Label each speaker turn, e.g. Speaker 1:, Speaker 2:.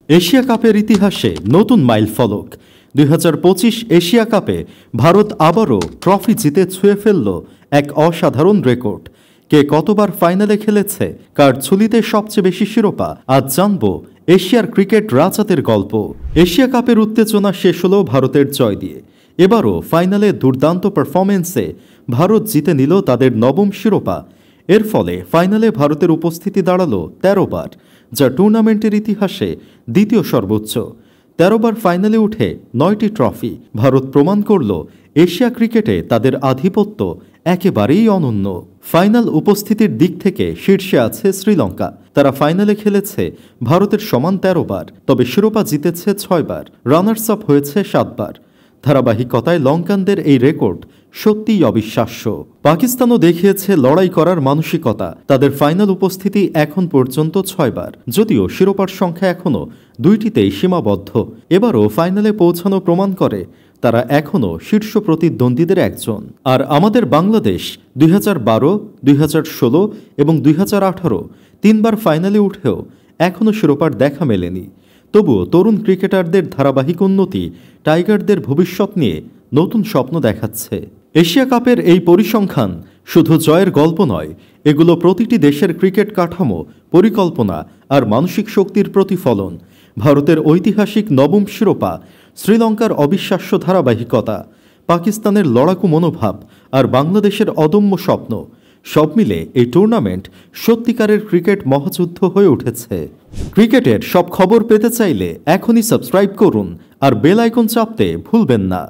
Speaker 1: Asia কাপের ইতিহাসে নতুন মাইল ফলক ২০২৫ এশিয়া কাপে ভারত আবারও ট্রফি জিতে ছুঁয়ে ফেলল এক অসাধারণ রেকর্ড। কে কতবার ফাইনালে খেলেছে, কার ঝুলিতে সবচেয়ে বেশি শিরোপা, আজ জানব এশিয়ার ক্রিকেট রাজাদের গল্প। এশিয়া কাপের উত্তেজনা শেষ হল ভারতের জয় দিয়ে। এবারও ফাইনালে দুর্দান্ত পারফরম্যান্সে ভারত জিতে নিল তাদের নবম শিরোপা। এর ফলে ফাইনালে ভারতের উপস্থিতি দাঁড়ালো ১৩ বার, যা টুর্নামেন্টের ইতিহাসে দ্বিতীয় সর্বোচ্চ। ১৩ বার ফাইনালে উঠে ৯টি ট্রফি। ভারত প্রমাণ করল এশিয়া ক্রিকেটে তাদের আধিপত্য একেবারেই অনন্য। ফাইনাল উপস্থিতির দিক থেকে শীর্ষে আছে শ্রীলঙ্কা। তারা ফাইনালে খেলেছে ভারতের সমান ১৩ বার, তবে শিরোপা জিতেছে ৬ বার, রানার্স আপ হয়েছে ৭ বার। ধারাবাহিকতায় লঙ্কানদের এই রেকর্ড সত্যিই অবিশ্বাস্য। পাকিস্তানও দেখিয়েছে লড়াই করার মানসিকতা। তাদের ফাইনাল উপস্থিতি এখন পর্যন্ত ৬ বার, যদিও শিরোপার সংখ্যা এখনও ২টিতেই সীমাবদ্ধ। এবারও ফাইনালে পৌঁছানো প্রমাণ করে তারা এখনও শীর্ষ প্রতিদ্বন্দ্বীদের একজন। আর আমাদের বাংলাদেশ ২০১২, ২০১৬ এবং ২০১৮ তিনবার ফাইনালে উঠেও এখনও শিরোপার দেখা মেলেনি। তবুও তরুণ ক্রিকেটারদের ধারাবাহিক উন্নতি টাইগারদের ভবিষ্যৎ নিয়ে নতুন স্বপ্ন দেখাচ্ছে। এশিয়া কাপের এই পরিসংখ্যান শুধু জয়ের গল্প নয়, এগুলো প্রতিটি দেশের ক্রিকেট কাঠামো, পরিকল্পনা আর মানসিক শক্তির প্রতিফলন। ভারতের ঐতিহাসিক নবম শিরোপা, শ্রীলঙ্কার অবিশ্বাস্য ধারাবাহিকতা, পাকিস্তানের লড়াকু মনোভাব আর বাংলাদেশের অদম্য স্বপ্ন, সব মিলে এই টুর্নামেন্ট সত্যিকারের ক্রিকেট মহাযুদ্ধ হয়ে উঠেছে। ক্রিকেটের সব খবর পেতে চাইলে এখনই সাবস্ক্রাইব করুন আর বেল আইকন চাপতে ভুলবেন না।